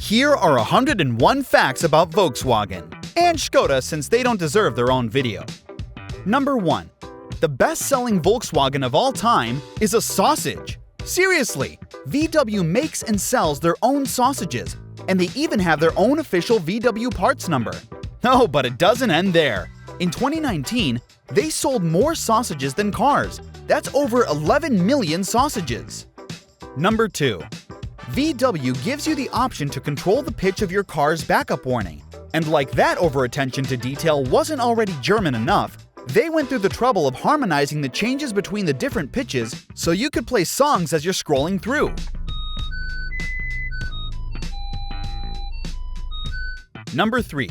Here are 101 facts about Volkswagen and Škoda since they don't deserve their own video. Number 1. The best-selling Volkswagen of all time is a sausage. Seriously, VW makes and sells their own sausages, and they even have their own official VW parts number. Oh, but it doesn't end there. In 2019, they sold more sausages than cars. That's over 11 million sausages. Number 2. VW gives you the option to control the pitch of your car's backup warning. And like that over-attention to detail wasn't already German enough, they went through the trouble of harmonizing the changes between the different pitches so you could play songs as you're scrolling through. Number 3.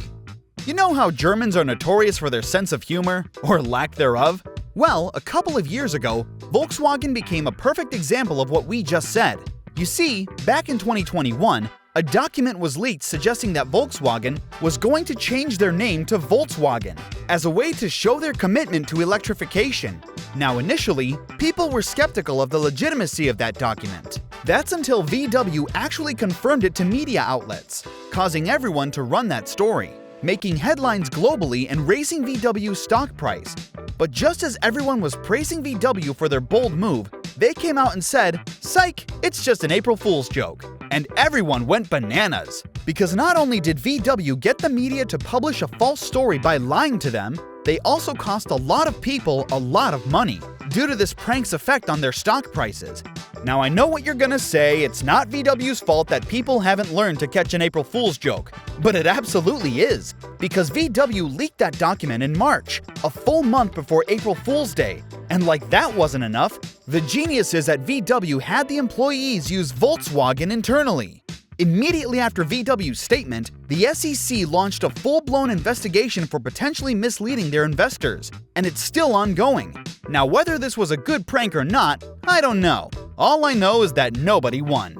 You know how Germans are notorious for their sense of humor, or lack thereof? Well, a couple of years ago, Volkswagen became a perfect example of what we just said. You see, back in 2021, a document was leaked suggesting that Volkswagen was going to change their name to Volkswagen as a way to show their commitment to electrification. Now, initially, people were skeptical of the legitimacy of that document. That's until VW actually confirmed it to media outlets, causing everyone to run that story, making headlines globally and raising VW's stock price. But just as everyone was praising VW for their bold move, they came out and said, "Psych, it's just an April Fool's joke." And everyone went bananas. Because not only did VW get the media to publish a false story by lying to them, they also cost a lot of people a lot of money due to this prank's effect on their stock prices. Now I know what you're gonna say, it's not VW's fault that people haven't learned to catch an April Fool's joke, but it absolutely is, because VW leaked that document in March, a full month before April Fool's Day. And like that wasn't enough, the geniuses at VW had the employees use Volkswagen internally. Immediately after VW's statement, the SEC launched a full-blown investigation for potentially misleading their investors, and it's still ongoing. Now, whether this was a good prank or not, I don't know. All I know is that nobody won.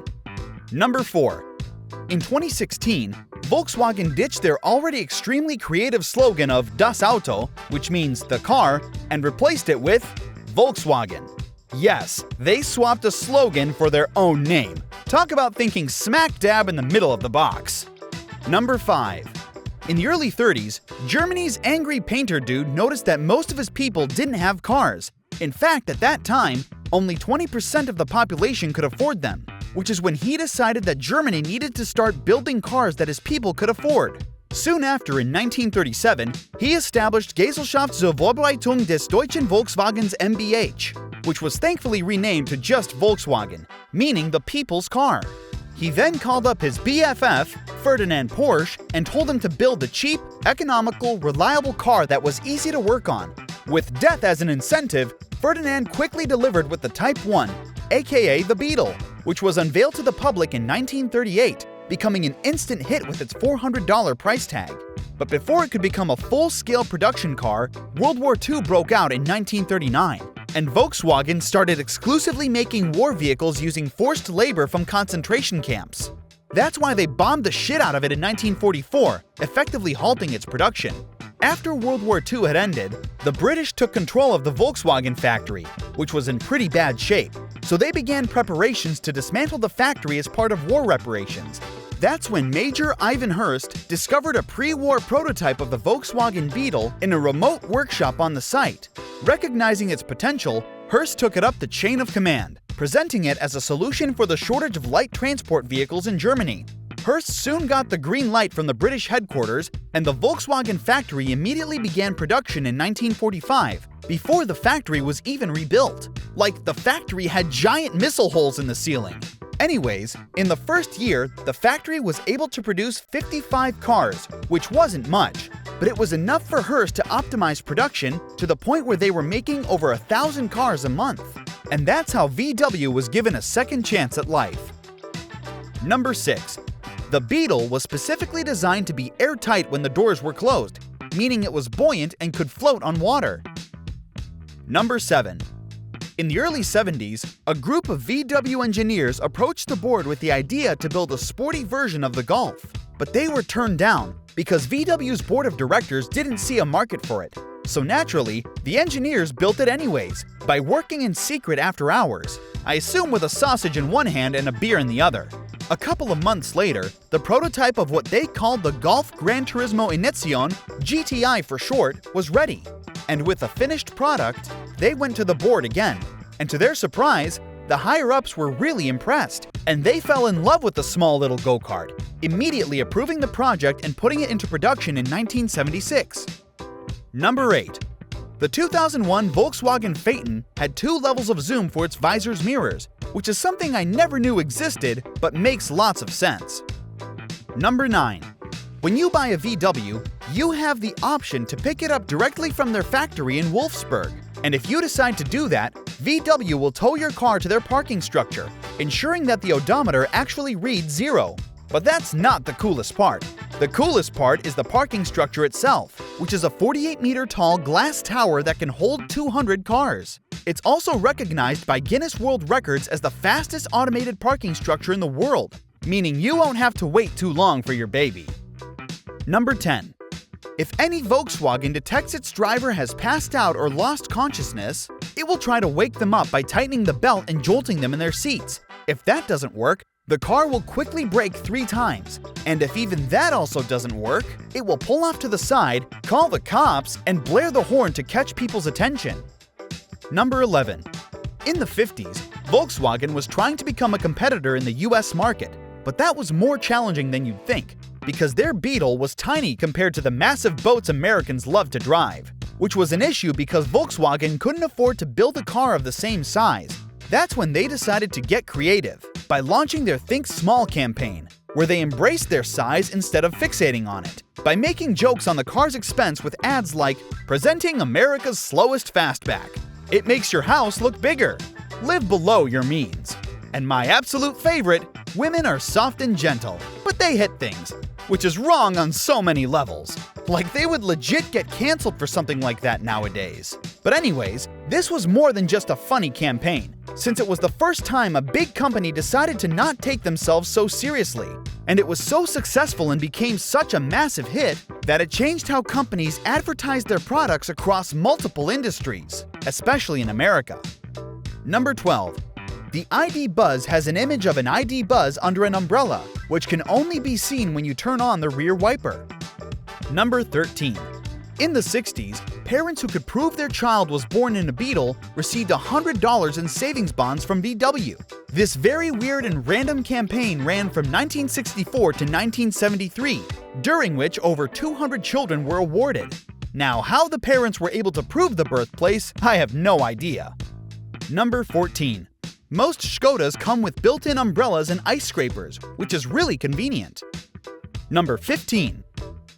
Number 4. In 2016, Volkswagen ditched their already extremely creative slogan of Das Auto, which means the car, and replaced it with Volkswagen. Yes, they swapped a slogan for their own name. Talk about thinking smack dab in the middle of the box. Number 5. In the early 30s, Germany's angry painter dude noticed that most of his people didn't have cars. In fact, at that time, only 20% of the population could afford them, which is when he decided that Germany needed to start building cars that his people could afford. Soon after, in 1937, he established Gesellschaft zur Verbreitung des deutschen Volkswagens mbH, which was thankfully renamed to just Volkswagen, meaning the people's car. He then called up his BFF, Ferdinand Porsche, and told him to build a cheap, economical, reliable car that was easy to work on. With death as an incentive, Ferdinand quickly delivered with the Type 1, aka the Beetle, which was unveiled to the public in 1938, becoming an instant hit with its $400 price tag. But before it could become a full-scale production car, World War II broke out in 1939, and Volkswagen started exclusively making war vehicles using forced labor from concentration camps. That's why they bombed the shit out of it in 1944, effectively halting its production. After World War II had ended, the British took control of the Volkswagen factory, which was in pretty bad shape, so they began preparations to dismantle the factory as part of war reparations. That's when Major Ivan Hurst discovered a pre-war prototype of the Volkswagen Beetle in a remote workshop on the site. Recognizing its potential, Hurst took it up the chain of command, presenting it as a solution for the shortage of light transport vehicles in Germany. Hurst soon got the green light from the British headquarters, and the Volkswagen factory immediately began production in 1945, before the factory was even rebuilt. Like, the factory had giant missile holes in the ceiling. Anyways, in the first year, the factory was able to produce 55 cars, which wasn't much, but it was enough for Hurst to optimize production to the point where they were making over 1,000 cars a month. And that's how VW was given a second chance at life. Number 6. The Beetle was specifically designed to be airtight when the doors were closed, meaning it was buoyant and could float on water. Number 7. In the early 70s, a group of VW engineers approached the board with the idea to build a sporty version of the Golf, but they were turned down because VW's board of directors didn't see a market for it. So naturally, the engineers built it anyways, by working in secret after hours, I assume with a sausage in one hand and a beer in the other. A couple of months later, the prototype of what they called the Golf Gran Turismo Inicion, GTI for short, was ready. And with a finished product, they went to the board again. And to their surprise, the higher-ups were really impressed, and they fell in love with the small little go-kart, immediately approving the project and putting it into production in 1976. Number 8. The 2001 Volkswagen Phaeton had 2 levels of zoom for its visor's mirrors, which is something I never knew existed, but makes lots of sense. Number 9. When you buy a VW, you have the option to pick it up directly from their factory in Wolfsburg. And if you decide to do that, VW will tow your car to their parking structure, ensuring that the odometer actually reads 0. But that's not the coolest part. The coolest part is the parking structure itself, which is a 48-meter tall glass tower that can hold 200 cars. It's also recognized by Guinness World Records as the fastest automated parking structure in the world, meaning you won't have to wait too long for your baby. Number 10. If any Volkswagen detects its driver has passed out or lost consciousness, it will try to wake them up by tightening the belt and jolting them in their seats. If that doesn't work, the car will quickly brake 3 times. And if even that also doesn't work, it will pull off to the side, call the cops, and blare the horn to catch people's attention. Number 11. In the 50s, Volkswagen was trying to become a competitor in the US market, but that was more challenging than you'd think, because their Beetle was tiny compared to the massive boats Americans love to drive, which was an issue because Volkswagen couldn't afford to build a car of the same size. That's when they decided to get creative by launching their Think Small campaign, where they embraced their size instead of fixating on it, by making jokes on the car's expense with ads like, "Presenting America's slowest fastback. It makes your house look bigger. Live below your means." And my absolute favorite, "Women are soft and gentle, but they hit things," which is wrong on so many levels. Like they would legit get canceled for something like that nowadays. But anyways, this was more than just a funny campaign, since it was the first time a big company decided to not take themselves so seriously. And it was so successful and became such a massive hit that it changed how companies advertised their products across multiple industries, especially in America. Number 12. The idbuz has an image of an idbuz under an umbrella, which can only be seen when you turn on the rear wiper. Number 13. In the 60s, parents who could prove their child was born in a Beetle received $100 in savings bonds from VW. This very weird and random campaign ran from 1964 to 1973, during which over 200 children were awarded. Now, how the parents were able to prove the birthplace, I have no idea. Number 14. Most Škodas come with built-in umbrellas and ice scrapers, which is really convenient. Number 15.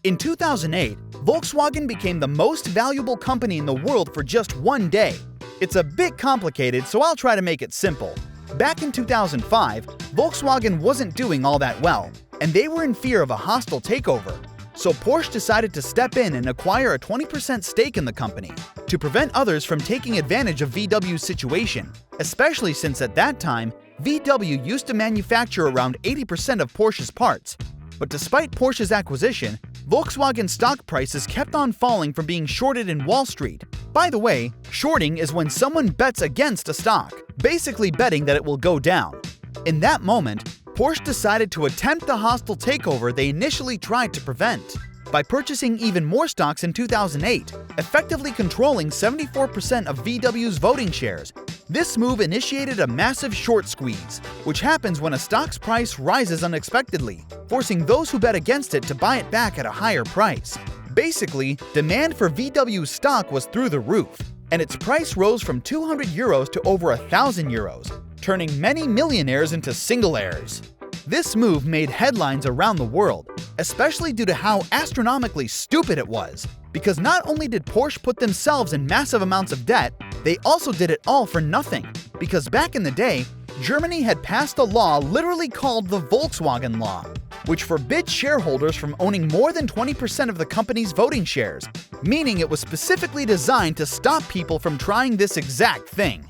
In 2008, Volkswagen became the most valuable company in the world for just one day. It's a bit complicated, so I'll try to make it simple. Back in 2005, Volkswagen wasn't doing all that well, and they were in fear of a hostile takeover. So Porsche decided to step in and acquire a 20% stake in the company to prevent others from taking advantage of VW's situation, especially since at that time, VW used to manufacture around 80% of Porsche's parts. But despite Porsche's acquisition, Volkswagen stock prices kept on falling from being shorted in Wall Street. By the way, shorting is when someone bets against a stock, basically betting that it will go down. In that moment, Porsche decided to attempt the hostile takeover they initially tried to prevent by purchasing even more stocks in 2008, effectively controlling 74% of VW's voting shares. This move initiated a massive short squeeze, which happens when a stock's price rises unexpectedly, forcing those who bet against it to buy it back at a higher price. Basically, demand for VW stock was through the roof, and its price rose from €200 to over €1,000, turning many millionaires into single-heirs. This move made headlines around the world, especially due to how astronomically stupid it was, because not only did Porsche put themselves in massive amounts of debt, they also did it all for nothing, because back in the day, Germany had passed a law literally called the Volkswagen Law, which forbids shareholders from owning more than 20% of the company's voting shares, meaning it was specifically designed to stop people from trying this exact thing.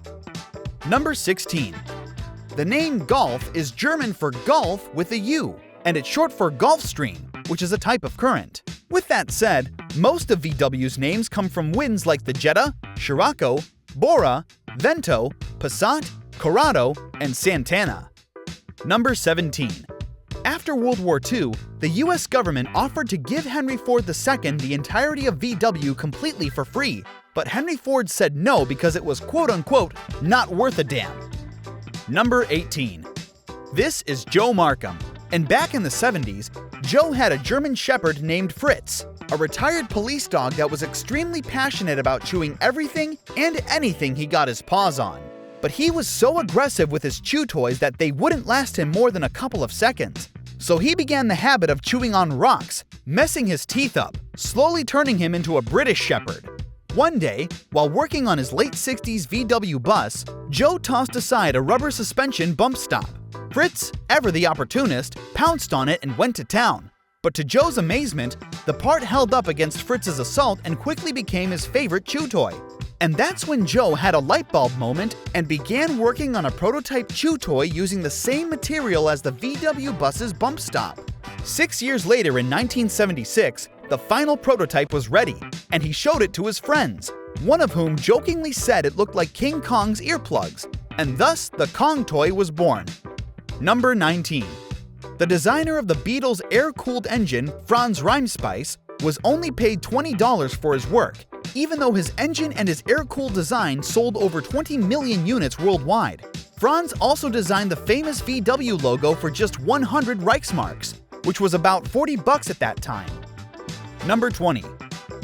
Number 16. The name Golf is German for golf with a U, and it's short for Gulf Stream, which is a type of current. With that said, most of VW's names come from winds like the Jetta, Scirocco, Bora, Vento, Passat, Corrado, and Santana. Number 17. After World War II, the US government offered to give Henry Ford II the entirety of VW completely for free, but Henry Ford said no because it was quote-unquote not worth a damn. Number 18. This is Joe Markham, and back in the 70s, Joe had a German Shepherd named Fritz, a retired police dog that was extremely passionate about chewing everything and anything he got his paws on. But he was so aggressive with his chew toys that they wouldn't last him more than a couple of seconds. So he began the habit of chewing on rocks, messing his teeth up, slowly turning him into a British Shepherd. One day, while working on his late 60s VW bus, Joe tossed aside a rubber suspension bump stop. Fritz, ever the opportunist, pounced on it and went to town. But to Joe's amazement, the part held up against Fritz's assault and quickly became his favorite chew toy. And that's when Joe had a light bulb moment and began working on a prototype chew toy using the same material as the VW bus's bump stop. 6 years later in 1976, the final prototype was ready, and he showed it to his friends, one of whom jokingly said it looked like King Kong's earplugs, and thus the Kong toy was born. Number 19. The designer of the Beetle's air-cooled engine, Franz Reimspice, was only paid $20 for his work, even though his engine and his air-cooled design sold over 20 million units worldwide. Franz also designed the famous VW logo for just 100 Reichsmarks, which was about $40 at that time. Number 20.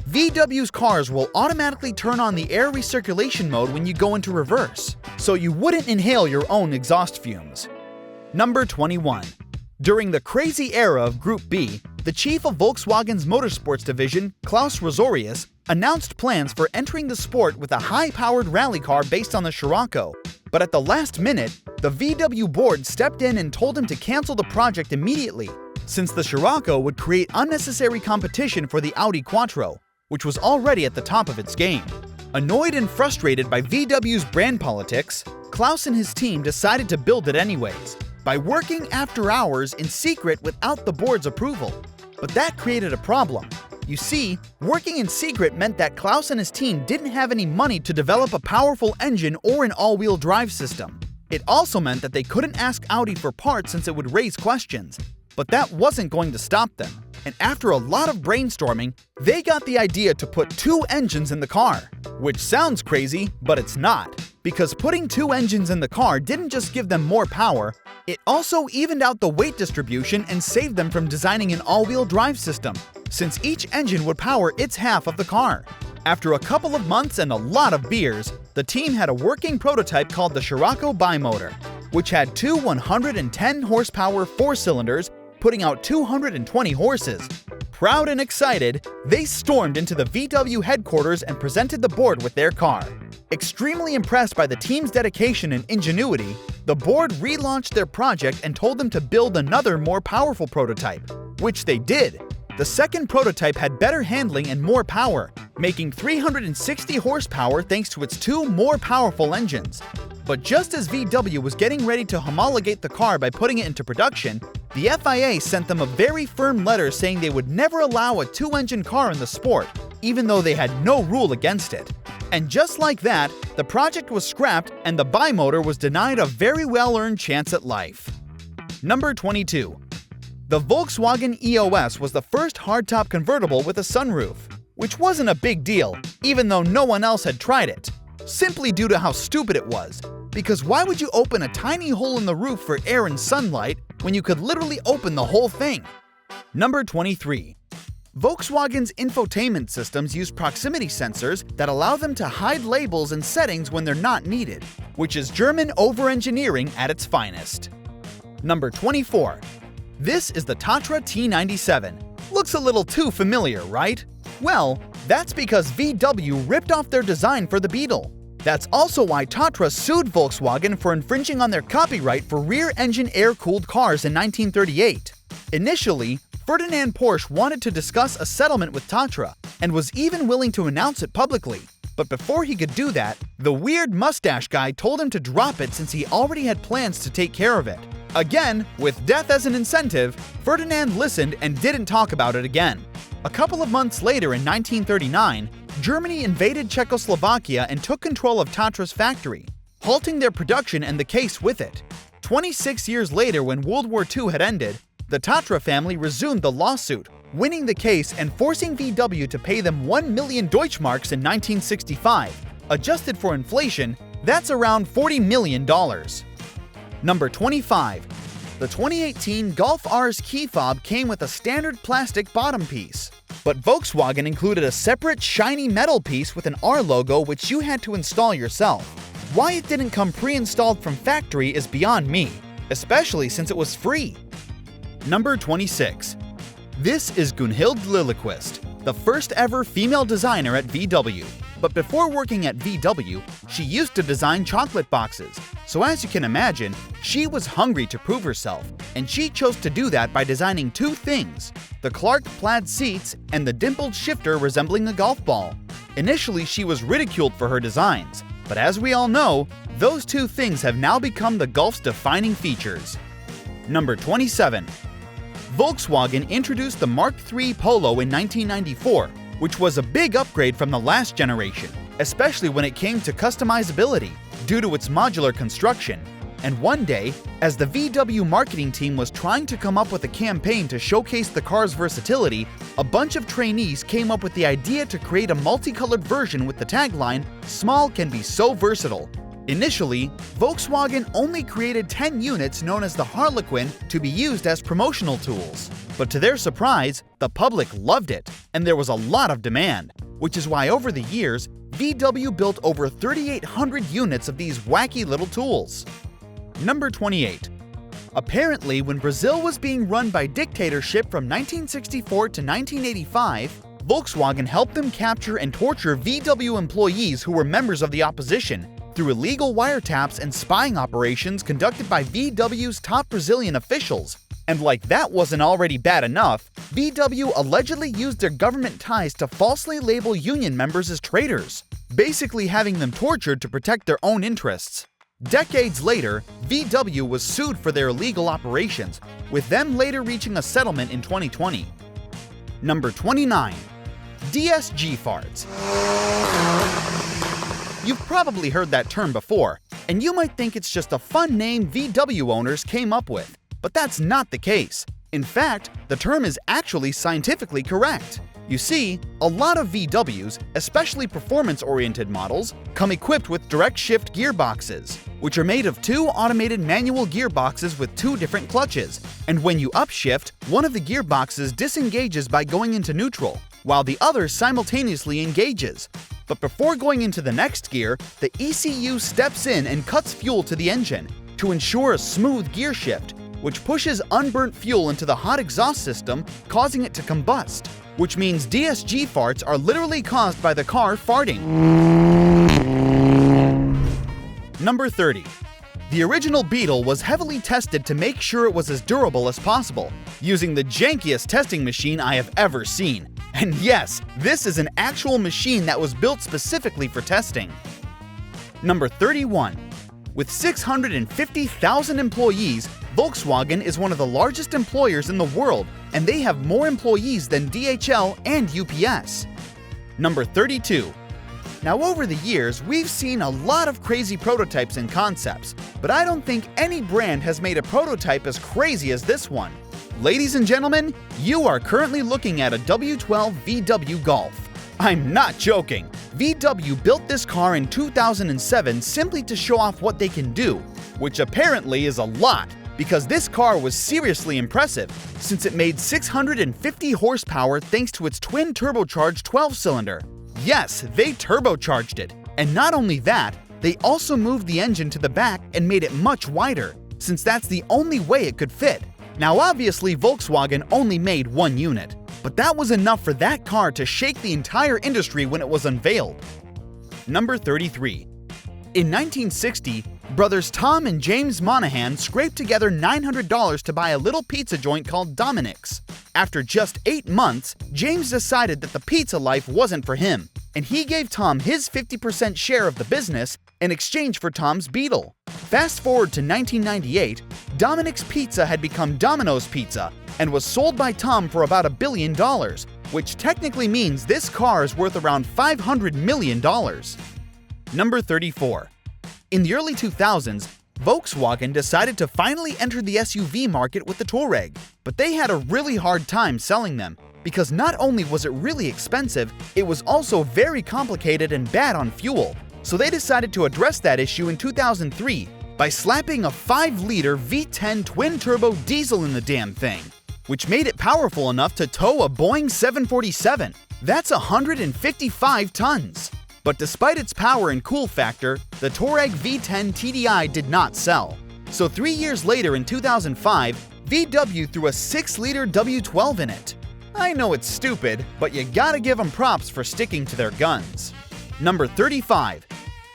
VW's cars will automatically turn on the air recirculation mode when you go into reverse, so you wouldn't inhale your own exhaust fumes. Number 21. During the crazy era of Group B, the chief of Volkswagen's motorsports division, Klaus Rosorius, announced plans for entering the sport with a high-powered rally car based on the Scirocco. But at the last minute, the VW board stepped in and told him to cancel the project immediately, since the Scirocco would create unnecessary competition for the Audi Quattro, which was already at the top of its game. Annoyed and frustrated by VW's brand politics, Klaus and his team decided to build it anyways, by working after hours in secret without the board's approval. But that created a problem. You see, working in secret meant that Klaus and his team didn't have any money to develop a powerful engine or an all-wheel drive system. It also meant that they couldn't ask Audi for parts since it would raise questions. But that wasn't going to stop them, and after a lot of brainstorming, they got the idea to put 2 engines in the car. Which sounds crazy, but it's not, because putting 2 engines in the car didn't just give them more power, it also evened out the weight distribution and saved them from designing an all-wheel drive system, since each engine would power its half of the car. After a couple of months and a lot of beers, the team had a working prototype called the Scirocco Bimotor, which had 2 110 horsepower 4-cylinders, putting out 220 horses. Proud and excited, they stormed into the VW headquarters and presented the board with their car. Extremely impressed by the team's dedication and ingenuity, the board relaunched their project and told them to build another more powerful prototype, which they did. The second prototype had better handling and more power, making 360 horsepower thanks to its 2 more powerful engines. But just as VW was getting ready to homologate the car by putting it into production, the FIA sent them a very firm letter saying they would never allow a 2-engine car in the sport, even though they had no rule against it. And just like that, the project was scrapped and the Bimotor was denied a very well-earned chance at life. Number 22. The Volkswagen EOS was the first hardtop convertible with a sunroof, which wasn't a big deal, even though no one else had tried it, simply due to how stupid it was. Because why would you open a tiny hole in the roof for air and sunlight when you could literally open the whole thing? Number 23. Volkswagen's infotainment systems use proximity sensors that allow them to hide labels and settings when they're not needed, which is German over-engineering at its finest. Number 24. This is the Tatra T97. Looks a little too familiar, right? Well, that's because VW ripped off their design for the Beetle. That's also why Tatra sued Volkswagen for infringing on their copyright for rear-engine air-cooled cars in 1938. Initially, Ferdinand Porsche wanted to discuss a settlement with Tatra and was even willing to announce it publicly. But before he could do that, the weird mustache guy told him to drop it since he already had plans to take care of it. Again, with death as an incentive, Ferdinand listened and didn't talk about it again. A couple of months later in 1939, Germany invaded Czechoslovakia and took control of Tatra's factory, halting their production and the case with it. 26 years later, when World War II had ended, the Tatra family resumed the lawsuit, winning the case and forcing VW to pay them 1 million Deutschmarks in 1965. Adjusted for inflation, that's around $40 million. Number 25. The 2018 Golf R's key fob came with a standard plastic bottom piece, but Volkswagen included a separate shiny metal piece with an R logo which you had to install yourself. Why it didn't come pre-installed from factory is beyond me, especially since it was free. Number 26. This is Gunhild Liljeqvist, the first ever female designer at VW. But before working at VW, she used to design chocolate boxes. So as you can imagine, she was hungry to prove herself, and she chose to do that by designing two things: the Clark plaid seats and the dimpled shifter resembling a golf ball. Initially, she was ridiculed for her designs, but as we all know, those two things have now become the Golf's defining features. Number 27. Volkswagen introduced the Mark III Polo in 1994, which was a big upgrade from the last generation, especially when it came to customizability due to its modular construction. And one day, as the VW marketing team was trying to come up with a campaign to showcase the car's versatility, a bunch of trainees came up with the idea to create a multicolored version with the tagline, "Small can be so versatile." Initially, Volkswagen only created 10 units known as the Harlequin to be used as promotional tools. But to their surprise, the public loved it, and there was a lot of demand, which is why over the years, VW built over 3,800 units of these wacky little tools. Number 28. Apparently, when Brazil was being run by dictatorship from 1964 to 1985, Volkswagen helped them capture and torture VW employees who were members of the opposition through illegal wiretaps and spying operations conducted by VW's top Brazilian officials. And like that wasn't already bad enough, VW allegedly used their government ties to falsely label union members as traitors, basically having them tortured to protect their own interests. Decades later, VW was sued for their illegal operations, with them later reaching a settlement in 2020. Number 29. DSG farts. You've probably heard that term before, and you might think it's just a fun name VW owners came up with, but that's not the case. In fact, the term is actually scientifically correct. You see, a lot of VWs, especially performance-oriented models, come equipped with direct shift gearboxes, which are made of two automated manual gearboxes with two different clutches, and when you upshift, one of the gearboxes disengages by going into neutral, while the other simultaneously engages. But before going into the next gear, the ECU steps in and cuts fuel to the engine to ensure a smooth gear shift, which pushes unburnt fuel into the hot exhaust system, causing it to combust, which means DSG farts are literally caused by the car farting. Number 30. The original Beetle was heavily tested to make sure it was as durable as possible, using the jankiest testing machine I have ever seen. And yes, this is an actual machine that was built specifically for testing. Number 31. With 650,000 employees, Volkswagen is one of the largest employers in the world, and they have more employees than DHL and UPS. Number 32. Now over the years, we've seen a lot of crazy prototypes and concepts, but I don't think any brand has made a prototype as crazy as this one. Ladies and gentlemen, you are currently looking at a W12 VW Golf. I'm not joking. VW built this car in 2007 simply to show off what they can do, which apparently is a lot, because this car was seriously impressive, since it made 650 horsepower thanks to its twin turbocharged 12-cylinder. Yes, they turbocharged it. And not only that, they also moved the engine to the back and made it much wider, since that's the only way it could fit. Now obviously Volkswagen only made one unit, but that was enough for that car to shake the entire industry when it was unveiled. Number 33. In 1960, brothers Tom and James Monahan scraped together $900 to buy a little pizza joint called Dominic's. After just 8 months, James decided that the pizza life wasn't for him, and he gave Tom his 50% share of the business in exchange for Tom's Beetle. Fast forward to 1998, Dominic's Pizza had become Domino's Pizza and was sold by Tom for about $1 billion, which technically means this car is worth around $500 million. Number 34. In the early 2000s, Volkswagen decided to finally enter the SUV market with the Touareg, but they had a really hard time selling them because not only was it really expensive, it was also very complicated and bad on fuel. So they decided to address that issue in 2003 by slapping a 5-liter V10 twin-turbo diesel in the damn thing, which made it powerful enough to tow a Boeing 747. That's 155 tons. But despite its power and cool factor, the Touareg V10 TDI did not sell. So 3 years later in 2005, VW threw a 6-liter W12 in it. I know it's stupid, but you gotta give them props for sticking to their guns. Number 35.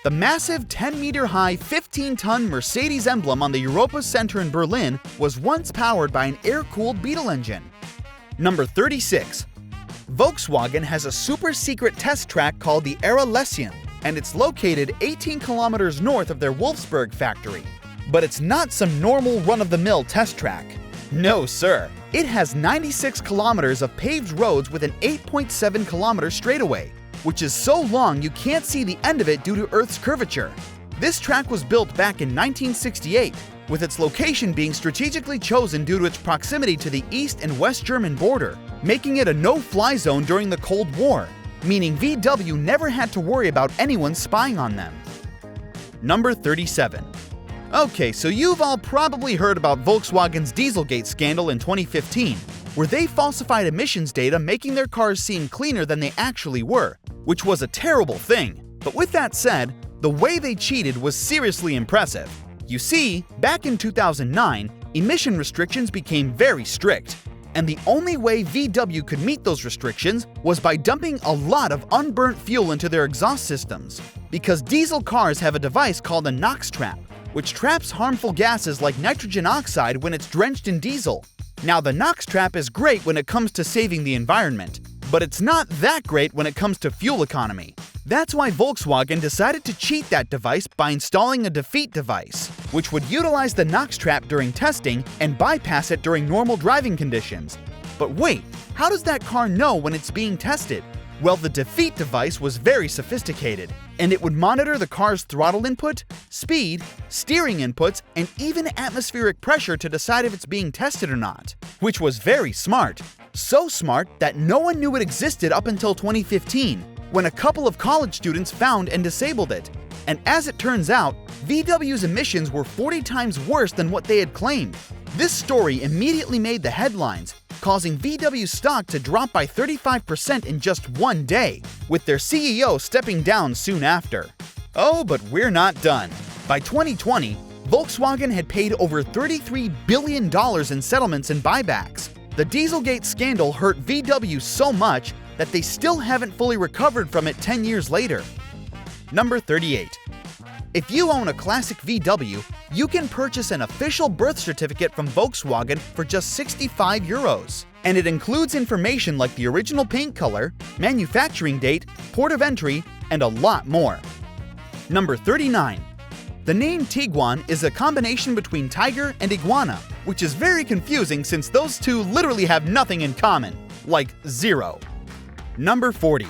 The massive 10-meter-high, 15-ton Mercedes emblem on the Europa Center in Berlin was once powered by an air-cooled Beetle engine. Number 36. Volkswagen has a super-secret test track called the Aralesien, and it's located 18 kilometers north of their Wolfsburg factory. But it's not some normal run-of-the-mill test track. No, sir. It has 96 kilometers of paved roads with an 8.7-kilometer straightaway, which is so long you can't see the end of it due to Earth's curvature. This track was built back in 1968, with its location being strategically chosen due to its proximity to the East and West German border, making it a no-fly zone during the Cold War, meaning VW never had to worry about anyone spying on them. Number 37. Okay, so you've all probably heard about Volkswagen's Dieselgate scandal in 2015, where they falsified emissions data making their cars seem cleaner than they actually were, which was a terrible thing. But with that said, the way they cheated was seriously impressive. You see, back in 2009, emission restrictions became very strict, and the only way VW could meet those restrictions was by dumping a lot of unburnt fuel into their exhaust systems, because diesel cars have a device called a NOx trap, which traps harmful gases like nitrogen oxide when it's drenched in diesel. Now, the NOx trap is great when it comes to saving the environment, but it's not that great when it comes to fuel economy. That's why Volkswagen decided to cheat that device by installing a defeat device, which would utilize the NOx trap during testing and bypass it during normal driving conditions. But wait, how does that car know when it's being tested? Well, the defeat device was very sophisticated, and it would monitor the car's throttle input, speed, steering inputs, and even atmospheric pressure to decide if it's being tested or not, which was very smart. So smart that no one knew it existed up until 2015, when a couple of college students found and disabled it. And as it turns out, VW's emissions were 40 times worse than what they had claimed. This story immediately made the headlines, causing VW stock to drop by 35% in just one day, with their CEO stepping down soon after. Oh, but we're not done. By 2020, Volkswagen had paid over $33 billion in settlements and buybacks. The Dieselgate scandal hurt VW so much that they still haven't fully recovered from it 10 years later. Number 38. If you own a classic VW, you can purchase an official birth certificate from Volkswagen for just 65 euros. And it includes information like the original paint color, manufacturing date, port of entry, and a lot more. Number 39. The name Tiguan is a combination between tiger and iguana, which is very confusing since those two literally have nothing in common, like zero. Number 40.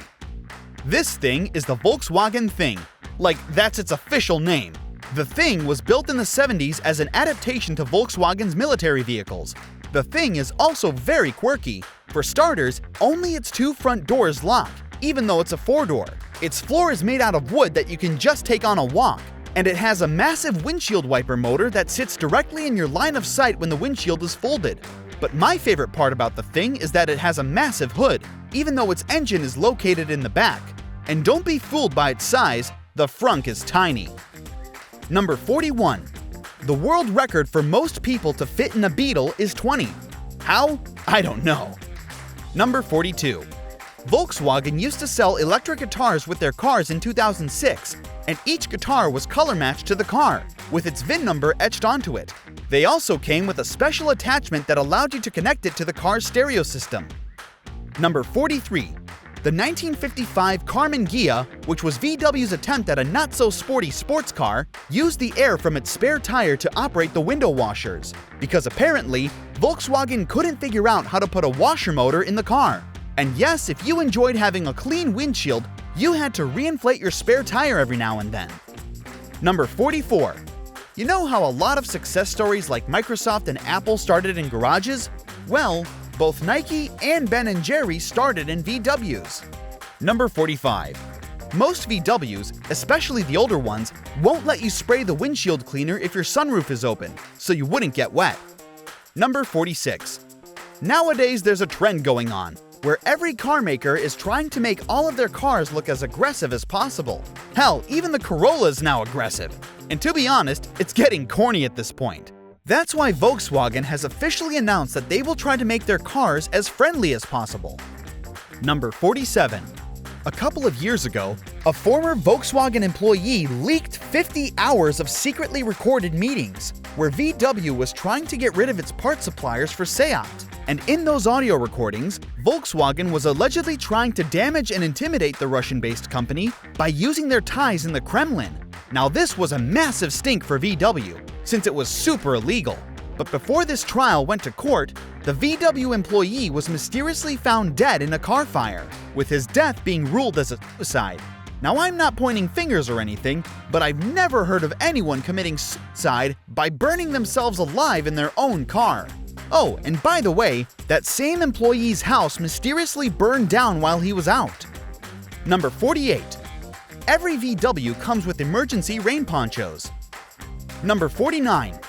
This thing is the Volkswagen Thing. Like, that's its official name. The Thing was built in the 70s as an adaptation to Volkswagen's military vehicles. The Thing is also very quirky. For starters, only its two front doors lock, even though it's a 4-door. Its floor is made out of wood that you can just take on a walk, and it has a massive windshield wiper motor that sits directly in your line of sight when the windshield is folded. But my favorite part about the Thing is that it has a massive hood, even though its engine is located in the back. And don't be fooled by its size, the frunk is tiny. Number 41. The world record for most people to fit in a Beetle is 20. How? I don't know. Number 42. Volkswagen used to sell electric guitars with their cars in 2006, and each guitar was color matched to the car, with its VIN number etched onto it. They also came with a special attachment that allowed you to connect it to the car's stereo system. Number 43. The 1955 Karmann Ghia, which was VW's attempt at a not-so-sporty sports car, used the air from its spare tire to operate the window washers, because apparently, Volkswagen couldn't figure out how to put a washer motor in the car. And yes, if you enjoyed having a clean windshield, you had to reinflate your spare tire every now and then. Number 44. You know how a lot of success stories like Microsoft and Apple started in garages? Well, both Nike and Ben & Jerry's started in VWs. Number 45. Most VWs, especially the older ones, won't let you spray the windshield cleaner if your sunroof is open, so you wouldn't get wet. Number 46. Nowadays there's a trend going on, where every car maker is trying to make all of their cars look as aggressive as possible. Hell, even the Corolla is now aggressive. And to be honest, it's getting corny at this point. That's why Volkswagen has officially announced that they will try to make their cars as friendly as possible. Number 47. A couple of years ago, a former Volkswagen employee leaked 50 hours of secretly recorded meetings, where VW was trying to get rid of its part suppliers for Seat. And in those audio recordings, Volkswagen was allegedly trying to damage and intimidate the Russian-based company by using their ties in the Kremlin. Now this was a massive stink for VW, since it was super illegal. But before this trial went to court, the VW employee was mysteriously found dead in a car fire, with his death being ruled as a suicide. Now I'm not pointing fingers or anything, but I've never heard of anyone committing suicide by burning themselves alive in their own car. Oh, and by the way, that same employee's house mysteriously burned down while he was out. Number 48. Every VW comes with emergency rain ponchos. Number 49.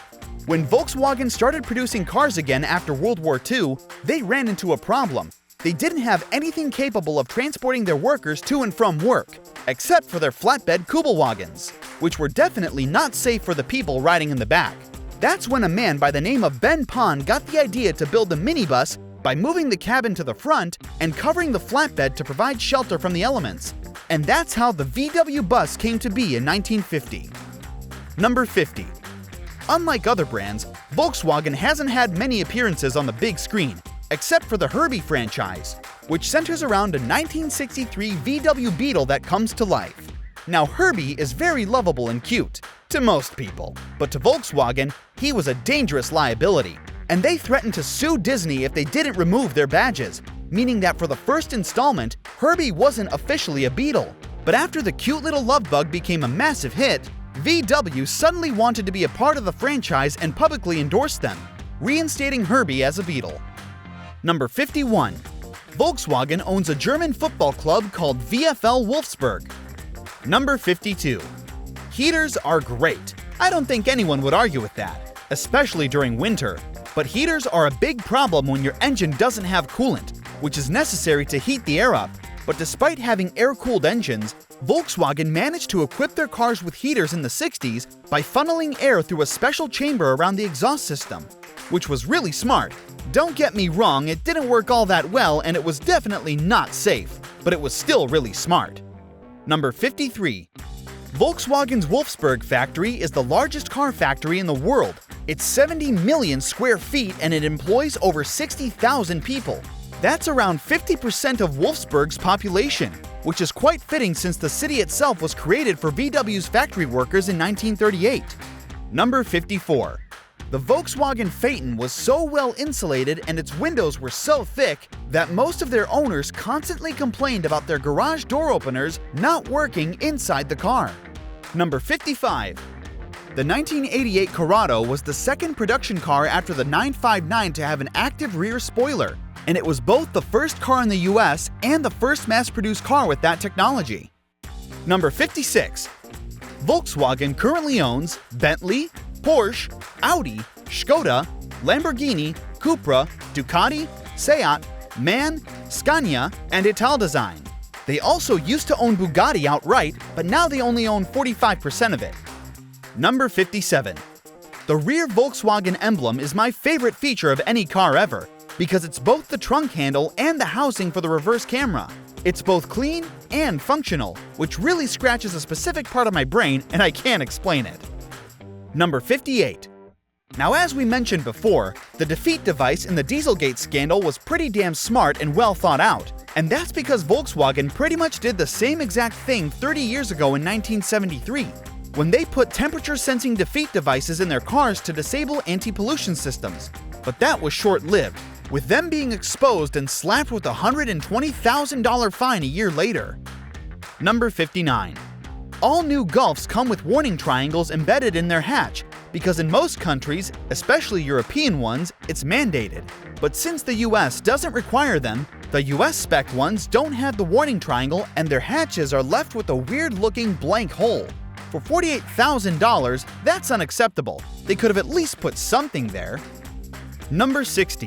When Volkswagen started producing cars again after World War II, they ran into a problem. They didn't have anything capable of transporting their workers to and from work, except for their flatbed Kubelwagens, which were definitely not safe for the people riding in the back. That's when a man by the name of Ben Pon got the idea to build a minibus by moving the cabin to the front and covering the flatbed to provide shelter from the elements. And that's how the VW bus came to be in 1950. Number 50. Unlike other brands, Volkswagen hasn't had many appearances on the big screen, except for the Herbie franchise, which centers around a 1963 VW Beetle that comes to life. Now Herbie is very lovable and cute, to most people, but to Volkswagen, he was a dangerous liability, and they threatened to sue Disney if they didn't remove their badges, meaning that for the first installment, Herbie wasn't officially a Beetle. But after the cute little love bug became a massive hit, VW suddenly wanted to be a part of the franchise and publicly endorsed them, reinstating Herbie as a Beetle. Number 51. Volkswagen owns a German football club called VfL Wolfsburg. Number 52. Heaters are great. I don't think anyone would argue with that, especially during winter. But heaters are a big problem when your engine doesn't have coolant, which is necessary to heat the air up. But despite having air-cooled engines, Volkswagen managed to equip their cars with heaters in the 60s by funneling air through a special chamber around the exhaust system, which was really smart. Don't get me wrong, it didn't work all that well and it was definitely not safe, but it was still really smart. Number 53. Volkswagen's Wolfsburg factory is the largest car factory in the world. It's 70 million square feet and it employs over 60,000 people. That's around 50% of Wolfsburg's population, which is quite fitting since the city itself was created for VW's factory workers in 1938. Number 54. The Volkswagen Phaeton was so well insulated and its windows were so thick that most of their owners constantly complained about their garage door openers not working inside the car. Number 55. The 1988 Corrado was the second production car after the 959 to have an active rear spoiler, and it was both the first car in the US and the first mass-produced car with that technology. Number 56. Volkswagen currently owns Bentley, Porsche, Audi, Skoda, Lamborghini, Cupra, Ducati, Seat, MAN, Scania, and Italdesign. They also used to own Bugatti outright, but now they only own 45% of it. Number 57. The rear Volkswagen emblem is my favorite feature of any car ever, because it's both the trunk handle and the housing for the reverse camera. It's both clean and functional, which really scratches a specific part of my brain and I can't explain it. Number 58. Now, as we mentioned before, the defeat device in the Dieselgate scandal was pretty damn smart and well thought out, And that's because Volkswagen pretty much did the same exact thing 30 years ago in 1973, when they put temperature-sensing defeat devices in their cars to disable anti-pollution systems. But that was short-lived, with them being exposed and slapped with a $120,000 fine a year later. Number 59. All new Golfs come with warning triangles embedded in their hatch, because in most countries, especially European ones, it's mandated. But since the US doesn't require them, the US spec ones don't have the warning triangle and their hatches are left with a weird-looking blank hole. For $48,000, that's unacceptable. They could have at least put something there. Number 60.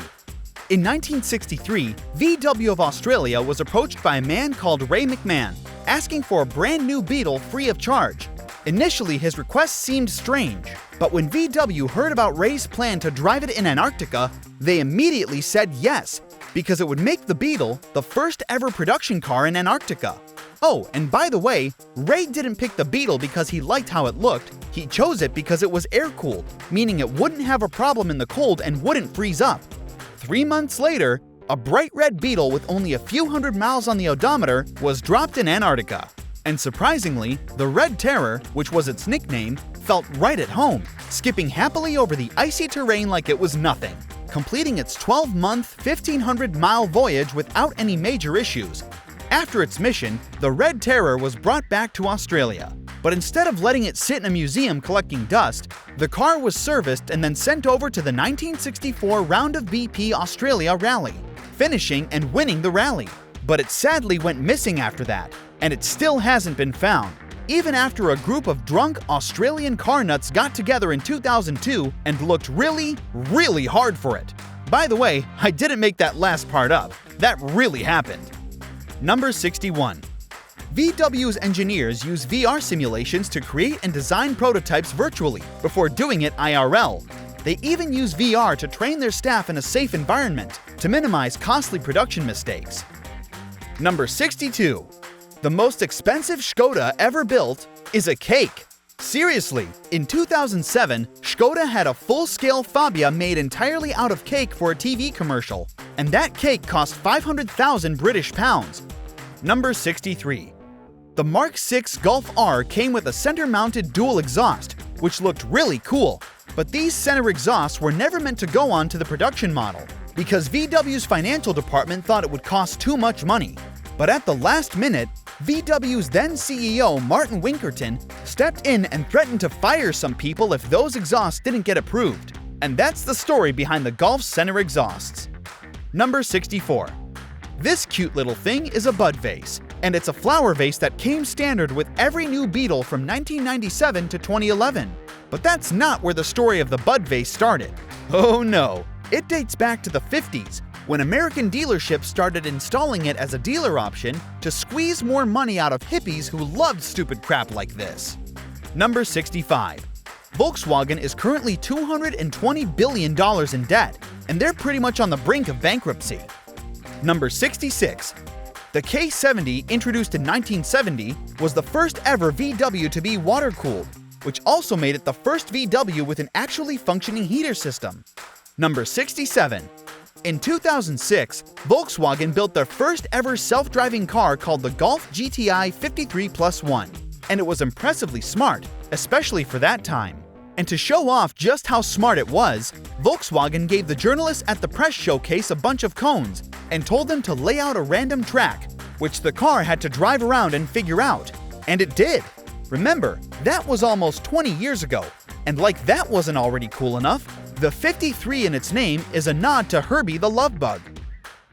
In 1963, VW of Australia was approached by a man called Ray McMahon, asking for a brand new Beetle free of charge. Initially, his request seemed strange, but when VW heard about Ray's plan to drive it in Antarctica, they immediately said yes, because it would make the Beetle the first ever production car in Antarctica. Oh, and by the way, Ray didn't pick the Beetle because he liked how it looked. He chose it because it was air-cooled, meaning it wouldn't have a problem in the cold and wouldn't freeze up. 3 months later, a bright red Beetle with only a few hundred miles on the odometer was dropped in Antarctica. And surprisingly, the Red Terror, which was its nickname, felt right at home, skipping happily over the icy terrain like it was nothing, completing its 12-month, 1,500-mile voyage without any major issues. After its mission, the Red Terror was brought back to Australia. But instead of letting it sit in a museum collecting dust, the car was serviced and then sent over to the 1964 Round of BP Australia Rally, finishing and winning the rally. But it sadly went missing after that, and it still hasn't been found, even after a group of drunk Australian car nuts got together in 2002 and looked really, really hard for it. By the way, I didn't make that last part up. That really happened. Number 61. VW's engineers use VR simulations to create and design prototypes virtually before doing it IRL. They even use VR to train their staff in a safe environment to minimize costly production mistakes. Number 62. The most expensive Skoda ever built is a cake. Seriously, in 2007, Skoda had a full-scale Fabia made entirely out of cake for a TV commercial, and that cake cost 500,000 British pounds. Number 63. The Mark VI Golf R came with a center-mounted dual exhaust, which looked really cool, but these center exhausts were never meant to go on to the production model, because VW's financial department thought it would cost too much money. But at the last minute, VW's then CEO Martin Winkerton stepped in and threatened to fire some people if those exhausts didn't get approved. And that's the story behind the Golf's center exhausts. Number 64. This cute little thing is a bud vase, and it's a flower vase that came standard with every new Beetle from 1997 to 2011. But that's not where the story of the bud vase started. Oh no, it dates back to the 50s, when American dealerships started installing it as a dealer option to squeeze more money out of hippies who loved stupid crap like this. Number 65. Volkswagen is currently $220 billion in debt, and they're pretty much on the brink of bankruptcy. Number 66. The K70, introduced in 1970, was the first ever VW to be water-cooled, which also made it the first VW with an actually functioning heater system. Number 67. In 2006, Volkswagen built their first ever self-driving car called the Golf GTI 53+1, and it was impressively smart, especially for that time. And to show off just how smart it was, Volkswagen gave the journalists at the press showcase a bunch of cones and told them to lay out a random track, which the car had to drive around and figure out. And it did. Remember, that was almost 20 years ago, and like that wasn't already cool enough, the 53 in its name is a nod to Herbie the Love Bug.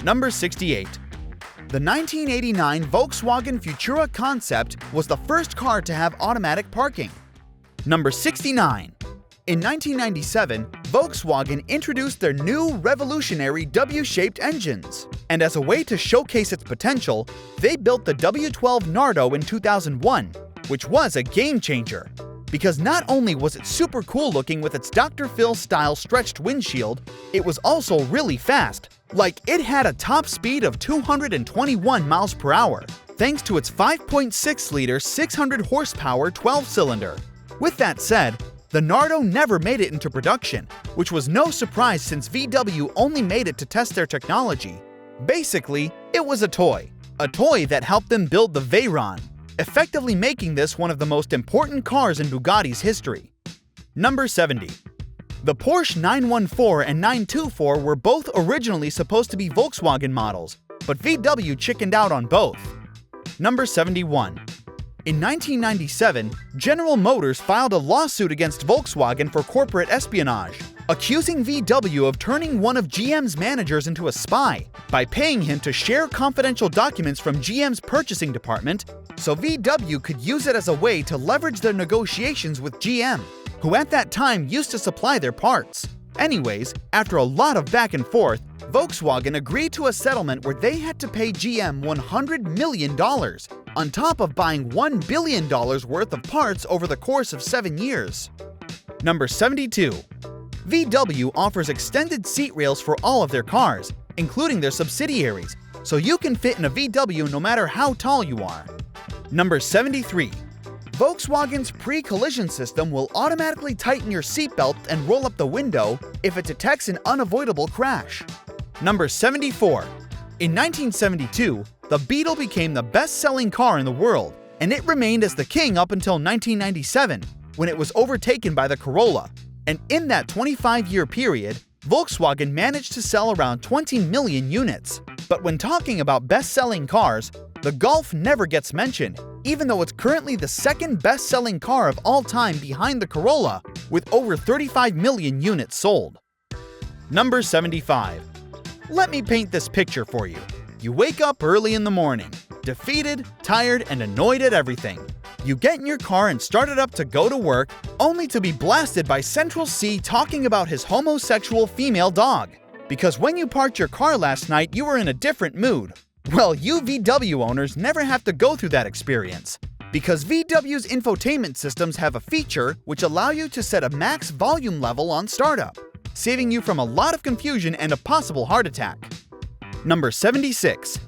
Number 68. The 1989 Volkswagen Futura Concept was the first car to have automatic parking. Number 69. In 1997, Volkswagen introduced their new revolutionary W-shaped engines. And as a way to showcase its potential, they built the W12 Nardo in 2001, which was a game-changer. Because not only was it super cool looking with its Dr. Phil-style stretched windshield, it was also really fast. Like, it had a top speed of 221 miles per hour, thanks to its 5.6-liter 600 horsepower 12-cylinder. With that said, the Nardo never made it into production, which was no surprise since VW only made it to test their technology. Basically, It was a toy that helped them build the Veyron, effectively making this one of the most important cars in Bugatti's history. Number 70. The Porsche 914 and 924 were both originally supposed to be Volkswagen models, but VW chickened out on both. Number 71. In 1997, General Motors filed a lawsuit against Volkswagen for corporate espionage, accusing VW of turning one of GM's managers into a spy by paying him to share confidential documents from GM's purchasing department so VW could use it as a way to leverage their negotiations with GM, who at that time used to supply their parts. Anyways, after a lot of back and forth, Volkswagen agreed to a settlement where they had to pay GM $100 million, on top of buying $1 billion worth of parts over the course of 7 years. Number 72. VW offers extended seat rails for all of their cars, including their subsidiaries, so you can fit in a VW no matter how tall you are. Number 73. Volkswagen's pre-collision system will automatically tighten your seatbelt and roll up the window if it detects an unavoidable crash. Number 74. In 1972, the Beetle became the best-selling car in the world, and it remained as the king up until 1997, when it was overtaken by the Corolla. And in that 25-year period, Volkswagen managed to sell around 20 million units. But when talking about best-selling cars, the Golf never gets mentioned, even though it's currently the second best-selling car of all time behind the Corolla, with over 35 million units sold. Number 75. Let me paint this picture for you. You wake up early in the morning, defeated, tired, and annoyed at everything. You get in your car and start it up to go to work, only to be blasted by Central C talking about his homosexual female dog. Because when you parked your car last night, you were in a different mood. Well, you VW owners never have to go through that experience, because VW's infotainment systems have a feature which allow you to set a max volume level on startup, saving you from a lot of confusion and a possible heart attack. Number 76.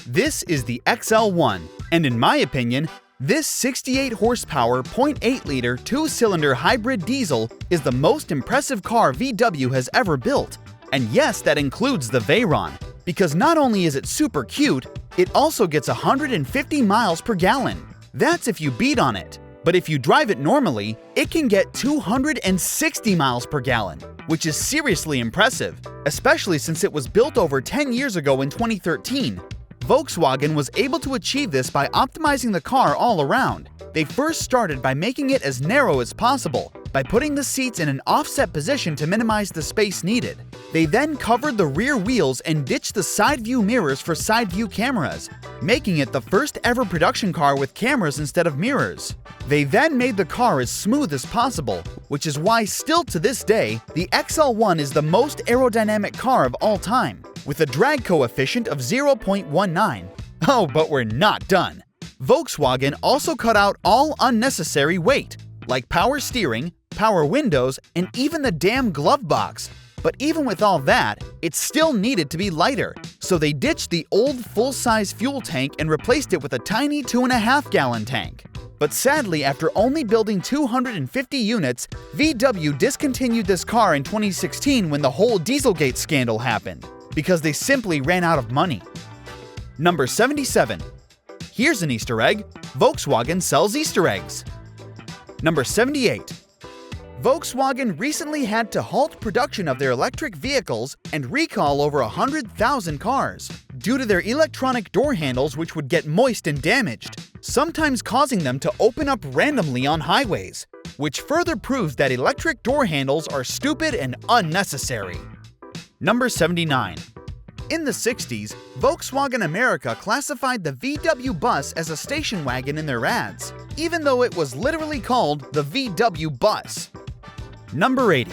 This is the XL1, and in my opinion, this 68 horsepower, 0.8-liter, 2-cylinder hybrid diesel is the most impressive car VW has ever built. And yes, that includes the Veyron, because not only is it super cute, it also gets 150 miles per gallon. That's if you beat on it. But if you drive it normally, it can get 260 miles per gallon, which is seriously impressive, especially since it was built over 10 years ago in 2013. Volkswagen was able to achieve this by optimizing the car all around. They first started by making it as narrow as possible, by putting the seats in an offset position to minimize the space needed. They then covered the rear wheels and ditched the side view mirrors for side view cameras, making it the first ever production car with cameras instead of mirrors. They then made the car as smooth as possible, which is why still to this day, the XL1 is the most aerodynamic car of all time, with a drag coefficient of 0.19. Oh, but we're not done. Volkswagen also cut out all unnecessary weight, like power steering, power windows, and even the damn glove box. But even with all that, it still needed to be lighter, so they ditched the old full-size fuel tank and replaced it with a tiny 2.5-gallon tank. But sadly, after only building 250 units, VW discontinued this car in 2016 when the whole Dieselgate scandal happened, because they simply ran out of money. Number 77. Here's an Easter egg. Volkswagen sells Easter eggs. Number 78. Volkswagen recently had to halt production of their electric vehicles and recall over 100,000 cars due to their electronic door handles, which would get moist and damaged, sometimes causing them to open up randomly on highways, which further proves that electric door handles are stupid and unnecessary. Number 79. In the 60s, Volkswagen America classified the VW bus as a station wagon in their ads, even though it was literally called the VW bus. Number 80.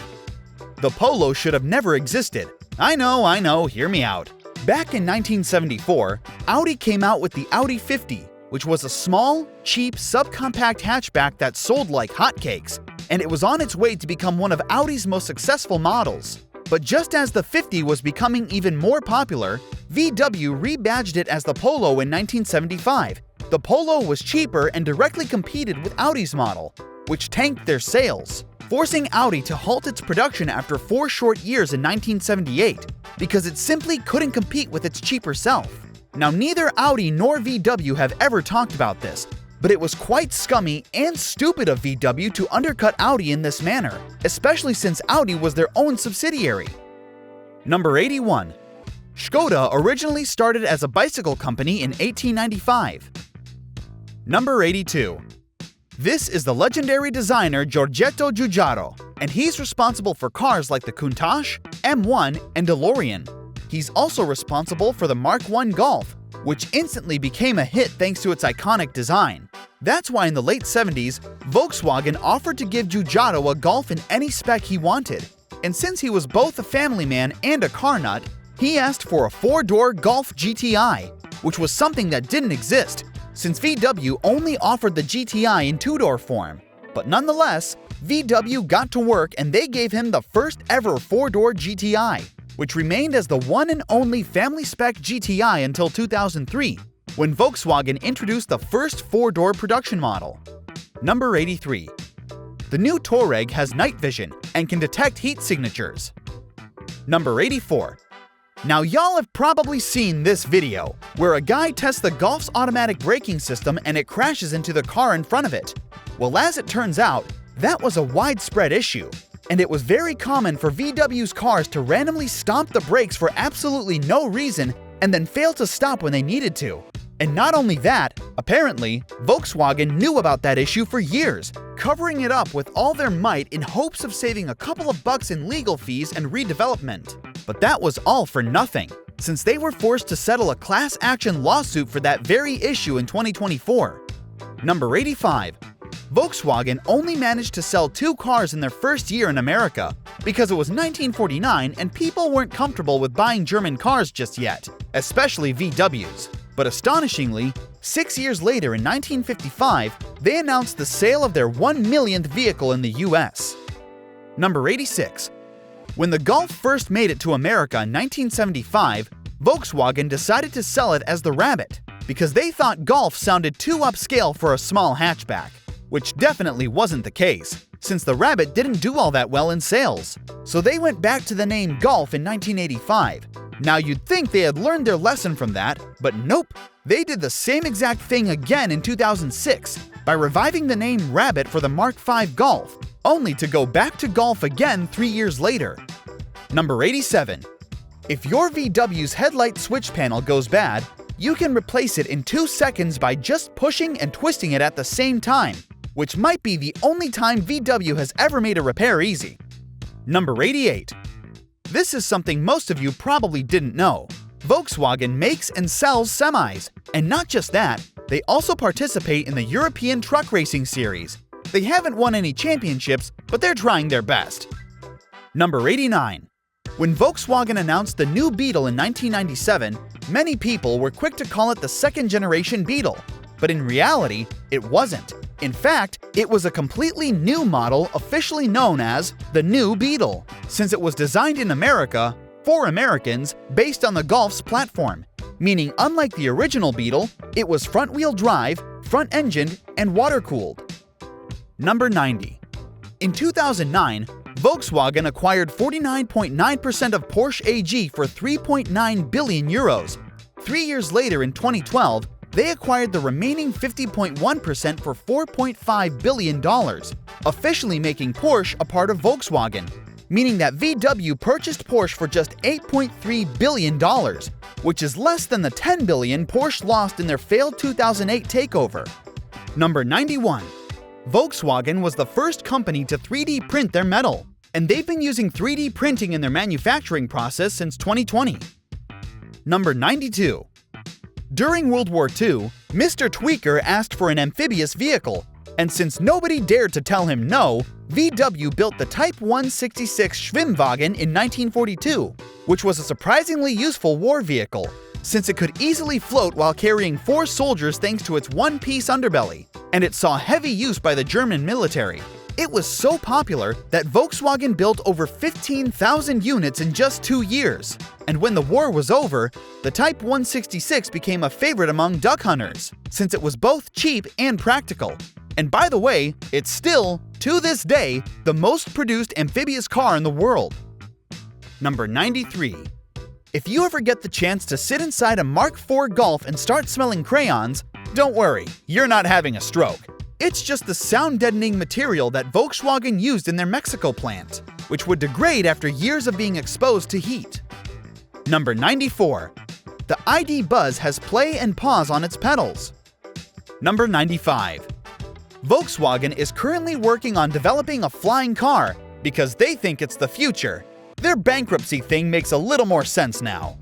The Polo should have never existed. I know, hear me out. Back in 1974, Audi came out with the Audi 50, which was a small, cheap, subcompact hatchback that sold like hotcakes, and it was on its way to become one of Audi's most successful models. But just as the 50 was becoming even more popular, VW rebadged it as the Polo in 1975. The Polo was cheaper and directly competed with Audi's model, which tanked their sales, forcing Audi to halt its production after 4 short years in 1978 because it simply couldn't compete with its cheaper self. Now, neither Audi nor VW have ever talked about this, but it was quite scummy and stupid of VW to undercut Audi in this manner, especially since Audi was their own subsidiary. Number 81. Škoda originally started as a bicycle company in 1895. Number 82. This is the legendary designer Giorgetto Giugiaro, and he's responsible for cars like the Countach, M1, and DeLorean. He's also responsible for the Mark I Golf, which instantly became a hit thanks to its iconic design. That's why in the late 70s, Volkswagen offered to give Giugiaro a Golf in any spec he wanted. And since he was both a family man and a car nut, he asked for a 4-door Golf GTI, which was something that didn't exist, since VW only offered the GTI in 2-door form. But nonetheless, VW got to work and they gave him the first ever 4-door GTI, which remained as the one and only family spec GTI until 2003, when Volkswagen introduced the first 4-door production model. Number 83. The new Touareg has night vision and can detect heat signatures. Number 84. Now y'all have probably seen this video, where a guy tests the Golf's automatic braking system and it crashes into the car in front of it. Well, as it turns out, that was a widespread issue, and it was very common for VW's cars to randomly stomp the brakes for absolutely no reason and then fail to stop when they needed to. And not only that, apparently, Volkswagen knew about that issue for years, covering it up with all their might in hopes of saving a couple of bucks in legal fees and redevelopment. But that was all for nothing, since they were forced to settle a class action lawsuit for that very issue in 2024. Number 85. Volkswagen only managed to sell 2 cars in their first year in America because it was 1949 and people weren't comfortable with buying German cars just yet, especially VWs. But astonishingly, 6 years later in 1955, they announced the sale of their 1 millionth vehicle in the US. Number 86. When the Golf first made it to America in 1975, Volkswagen decided to sell it as the Rabbit because they thought Golf sounded too upscale for a small hatchback, which definitely wasn't the case, since the Rabbit didn't do all that well in sales. So they went back to the name Golf in 1985. Now you'd think they had learned their lesson from that, but nope. They did the same exact thing again in 2006 by reviving the name Rabbit for the Mark V Golf, only to go back to Golf again 3 years later. Number 87. If your VW's headlight switch panel goes bad, you can replace it in 2 seconds by just pushing and twisting it at the same time, which might be the only time VW has ever made a repair easy. Number 88. This is something most of you probably didn't know. Volkswagen makes and sells semis, and not just that, they also participate in the European Truck Racing Series. They haven't won any championships, but they're trying their best. Number 89. When Volkswagen announced the new Beetle in 1997, many people were quick to call it the second-generation Beetle, but in reality, it wasn't. In fact, it was a completely new model officially known as the new Beetle, since it was designed in America for Americans based on the Golf's platform, meaning unlike the original Beetle, it was front-wheel drive, front-engined, and water-cooled. Number 90. In 2009, Volkswagen acquired 49.9% of Porsche AG for 3.9 billion euros. 3 years later in 2012, they acquired the remaining 50.1% for $4.5 billion, officially making Porsche a part of Volkswagen, meaning that VW purchased Porsche for just $8.3 billion, which is less than the $10 billion Porsche lost in their failed 2008 takeover. Number 91. Volkswagen was the first company to 3D print their metal, and they've been using 3D printing in their manufacturing process since 2020. Number 92. During World War II, Mr. Tweaker asked for an amphibious vehicle, and since nobody dared to tell him no, VW built the Type 166 Schwimmwagen in 1942, which was a surprisingly useful war vehicle, since it could easily float while carrying 4 soldiers thanks to its one-piece underbelly, and it saw heavy use by the German military. It was so popular that Volkswagen built over 15,000 units in just 2 years. And when the war was over, the Type 166 became a favorite among duck hunters, since it was both cheap and practical. And by the way, it's still, to this day, the most produced amphibious car in the world. Number 93. If you ever get the chance to sit inside a Mark IV Golf and start smelling crayons, don't worry, you're not having a stroke. It's just the sound-deadening material that Volkswagen used in their Mexico plant, which would degrade after years of being exposed to heat. Number 94. The idbuz has play and pause on its pedals. Number 95. Volkswagen is currently working on developing a flying car because they think it's the future. Their bankruptcy thing makes a little more sense now.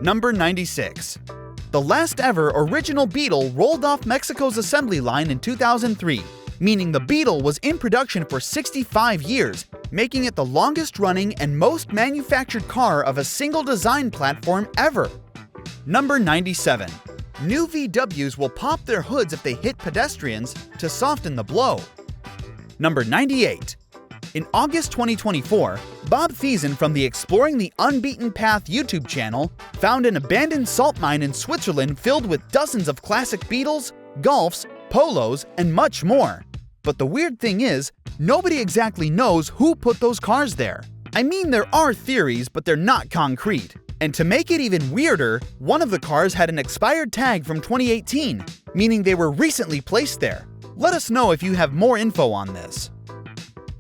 Number 96. The last ever original Beetle rolled off Mexico's assembly line in 2003, meaning the Beetle was in production for 65 years, making it the longest-running and most manufactured car of a single design platform ever. Number 97. New VWs will pop their hoods if they hit pedestrians to soften the blow. Number 98. In August 2024, Bob Thiessen from the Exploring the Unbeaten Path YouTube channel found an abandoned salt mine in Switzerland filled with dozens of classic Beetles, Golfs, Polos, and much more. But the weird thing is, nobody exactly knows who put those cars there. I mean, there are theories, but they're not concrete. And to make it even weirder, one of the cars had an expired tag from 2018, meaning they were recently placed there. Let us know if you have more info on this.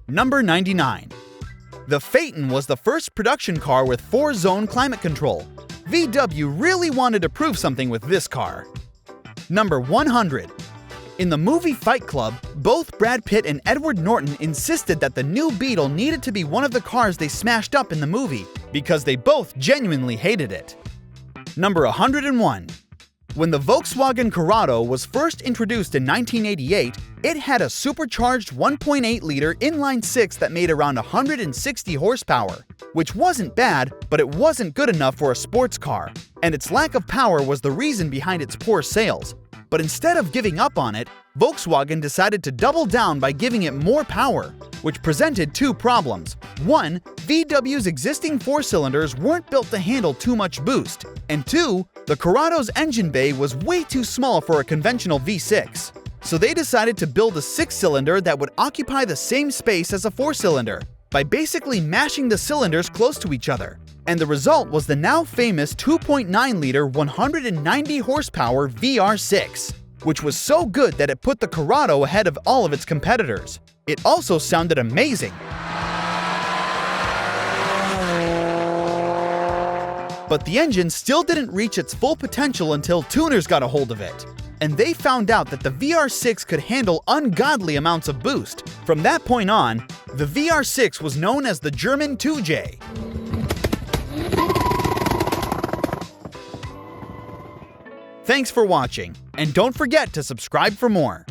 Number 99. The Phaeton was the first production car with 4-zone climate control. VW really wanted to prove something with this car. Number 100. In the movie Fight Club, both Brad Pitt and Edward Norton insisted that the new Beetle needed to be one of the cars they smashed up in the movie because they both genuinely hated it. Number 101. When the Volkswagen Corrado was first introduced in 1988, it had a supercharged 1.8-liter inline-six that made around 160 horsepower, which wasn't bad, but it wasn't good enough for a sports car, and its lack of power was the reason behind its poor sales. But instead of giving up on it, Volkswagen decided to double down by giving it more power, which presented two problems. One, VW's existing four-cylinders weren't built to handle too much boost, and two, the Corrado's engine bay was way too small for a conventional V6. So they decided to build a six-cylinder that would occupy the same space as a four-cylinder, by basically mashing the cylinders close to each other. And the result was the now famous 2.9-liter 190 horsepower VR6, which was so good that it put the Corrado ahead of all of its competitors. It also sounded amazing. But the engine still didn't reach its full potential until tuners got a hold of it. And they found out that the VR6 could handle ungodly amounts of boost. From that point on, the VR6 was known as the German 2J. Thanks for watching, and don't forget to subscribe for more.